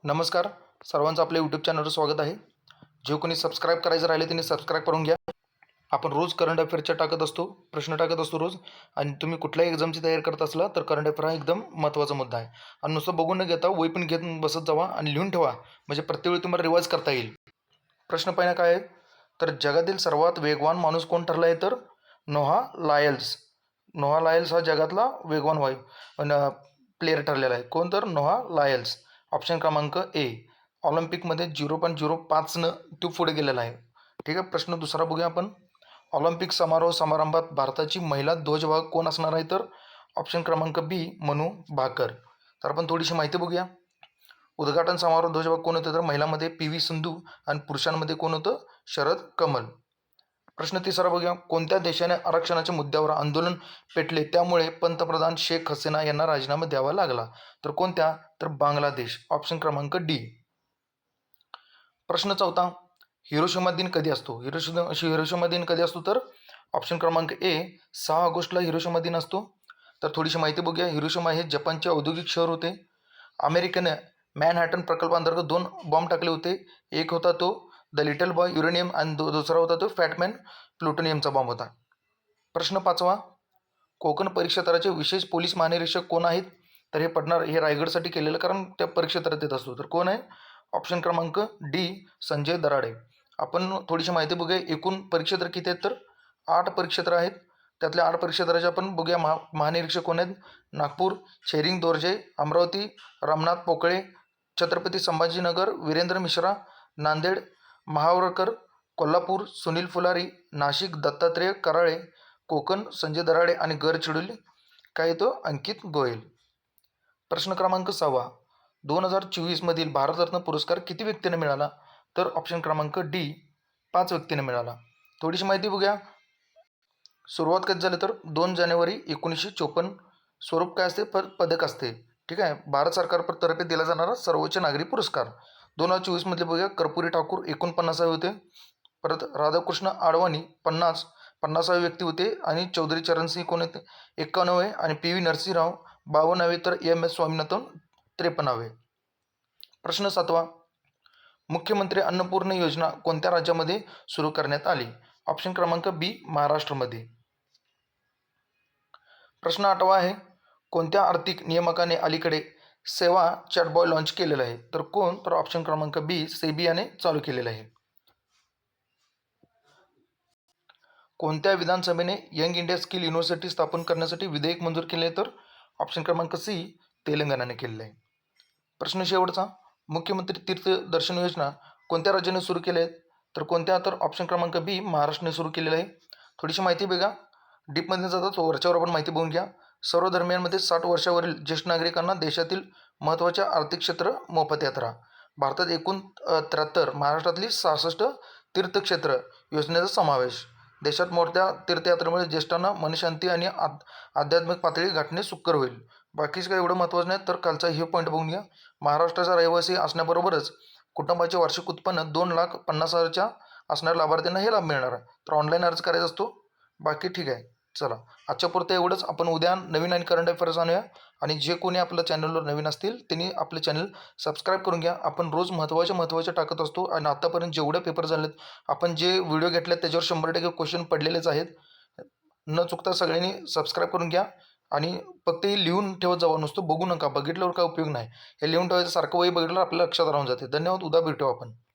नमस्कार. सर्वांचं आपल्या यूट्यूब चॅनलवर स्वागत आहे. जे कोणी सबस्क्राईब करायचं राहिले त्यांनी सबस्क्राईब करून घ्या. आपण रोज करंट अफेअरच्या टाकत असतो, प्रश्न टाकत असतो रोज. आणि तुम्ही कुठल्याही एक्झामची तयारी करत असला तर करंट अफेअर हा एकदम महत्त्वाचा मुद्दा आहे. आणि नुसतं बघून न घेता वही पण घेऊन बसत जावा आणि लिहून ठेवा, म्हणजे प्रत्येक वेळी तुम्हाला रिवाईज करता येईल. प्रश्न पहिला काय आहे, तर जगातील सर्वात वेगवान माणूस कोण ठरला आहे, तर नोहा लायल्स. नोहा लायल्स हा जगातला वेगवान प्लेयर ठरलेला आहे. कोण, तर नोहा लायल्स. ऑप्शन क्रमांक ए. ऑलिम्पिकमध्ये 0.05नं तो पुढे गेलेला आहे. ठीक आहे. प्रश्न दुसरा बघूया आपण. ऑलिम्पिक समारंभात भारताची महिला ध्वजवाहक कोण असणार आहे, तर ऑप्शन क्रमांक बी. मनू भाकर. तर आपण थोडीशी माहिती बघूया. उद्घाटन समारोह ध्वजवाहक कोण होते, तर महिलांमध्ये पी.व्ही. सिंधू आणि पुरुषांमध्ये कोण होतं, शरद कमल. प्रश्न तिसरा बघूया. कोणत्या देशाने आरक्षणाच्या मुद्द्यावर आंदोलन पेटले त्यामुळे पंतप्रधान शेख हसीना यांना राजीनामा द्यावा लागला, तर कोणत्या, तर बांगलादेश. ऑप्शन क्रमांक डी. प्रश्न चौथा. हिरोशिमा दिन कधी असतो? हिरोशिमा दिन कधी असतो, तर ऑप्शन क्रमांक ए. 6 ऑगस्टला हिरोशिमा दिन असतो. तर थोडीशी माहिती बघूया. हिरोशिमा हे जपानचे औद्योगिक शहर होते. अमेरिकेने मॅनहॅटन प्रकल्पांतर्गत 2 बॉम्ब टाकले होते. एक होता तो द लिटल बॉय युरेनियम आणि दुसरा होता तो फॅटमॅन प्लुटोनियमचा बॉम्ब होता. प्रश्न पाचवा. कोकण परिक्षेत्राचे विशेष पोलीस महानिरीक्षक कोण आहेत, तर हे रायगडसाठी केलेलं, कारण त्या परिक्षेत्रात येत असतो. तर कोण आहे, ऑप्शन क्रमांक डी. संजय दराडे. आपण थोडीशी माहिती बघूया. एकूण परिक्षेत्र किती आहेत, तर 8 परिक्षेत्र आहेत. त्यातल्या 8 परिक्षेत्राचे आपण बघूया. महानिरीक्षक कोण आहेत. नागपूर, छेरिंग दोर्जे, अमरावती रामनाथ पोकळे, छत्रपती संभाजीनगर वीरेंद्र मिश्रा, नांदेड महावरकर, कोल्हापूर सुनील फुलारी, नाशिक दत्तात्रेय कराळे, कोकण संजय दराडे आणि गडचिरोली काय येतो, अंकित गोयल. प्रश्न क्रमांक 6. 2024 मधील भारतरत्न पुरस्कार किती व्यक्तींना मिळाला, तर ऑप्शन क्रमांक डी. 5 व्यक्तींना मिळाला. थोडीशी माहिती बघूया. सुरुवात कधी झाली, तर 2 जानेवारी 1954. स्वरूप काय असते, पदक असते. ठीक आहे. भारत सरकारतर्फे दिला जाणारा सर्वोच्च नागरी पुरस्कार. 2024 मधले बघूया. कर्पुरी ठाकूर 49 होते. परत राधाकृष्ण आडवाणी 50वे व्यक्ती होते. आणि चौधरी चरणसिंग कोण होते, 51. आणि पी.व्ही. नरसिंहराव 52. तर एम.एस. स्वामीनाथन 53. प्रश्न 7. मुख्यमंत्री अन्नपूर्णा योजना कोणत्या राज्यामध्ये सुरू करण्यात आली, ऑप्शन क्रमांक बी. महाराष्ट्रमध्ये. प्रश्न 8 आहे. कोणत्या आर्थिक नियामकाने अलीकडे सेवा चॅटबॉट लॉन्च केलेला आहे, तर कोण, तर ऑप्शन क्रमांक बी. सेबीआयने चालू केलेलं आहे. कोणत्या विधानसभेने यंग इंडिया स्किल युनिव्हर्सिटी स्थापन करण्यासाठी विधेयक मंजूर केले आहे, तर ऑप्शन क्रमांक सी. तेलंगणाने केलेलं आहे. प्रश्न शेवटचा. मुख्यमंत्री तीर्थ दर्शन योजना कोणत्या राज्याने सुरू केल्या आहेत, तर कोणत्या, तर ऑप्शन क्रमांक बी. महाराष्ट्राने सुरू केलेलं आहे. थोडीशी माहिती बघा. डीपमध्ये जातात, वरच्यावर आपण माहिती बघून घ्या. सर्व धर्मियांमध्ये 60 वर्षावरील ज्येष्ठ नागरिकांना देशातील महत्त्वाच्या आर्थिक क्षेत्र मोफत यात्रा. भारतात एकूण 73, महाराष्ट्रातली 66 तीर्थक्षेत्र योजनेचा समावेश. देशात मोठ्या तीर्थयात्रेमुळे ज्येष्ठांना मनशांती आणि आध्यात्मिक पातळी गाठणे सुकर होईल. बाकीच काही एवढं महत्त्वाचं नाही. तर कालचा हे पॉईंट बघून घ्या. महाराष्ट्राचा रहिवासी असण्याबरोबरच कुटुंबाचे वार्षिक उत्पन्न 2,50,000च्या असणाऱ्या लाभार्थ्यांना हे लाभ मिळणार आहे. तर ऑनलाईन अर्ज करायचा असतो. बाकी ठीक आहे. चला, आजच्या पुरतं एवढंच. आपण उद्या नवीन आणि करंट अफेअर्स आणूया. आणि जे कोणी आपल्या चॅनलवर नवीन असतील त्यांनी आपले चॅनल सबस्क्राईब करून घ्या. आपण रोज महत्त्वाचे टाकत असतो. आणि आतापर्यंत जेवढे पेपर झालेत, आपण जे व्हिडिओ घेतलेत त्याच्यावर 100% क्वेश्चन पडलेलेच आहेत. न चुकता सगळ्यांनी सबस्क्राईब करून घ्या. आणि फक्त हे लिहून ठेवत जावा, नुसतं बघू नका. बघितल्यावर काय उपयोग नाही. हे लिहून ठेवायचं, सारखं वही बघितल्यावर आपल्या लक्षात राहून जाते. धन्यवाद. उद्या भेटू आपण.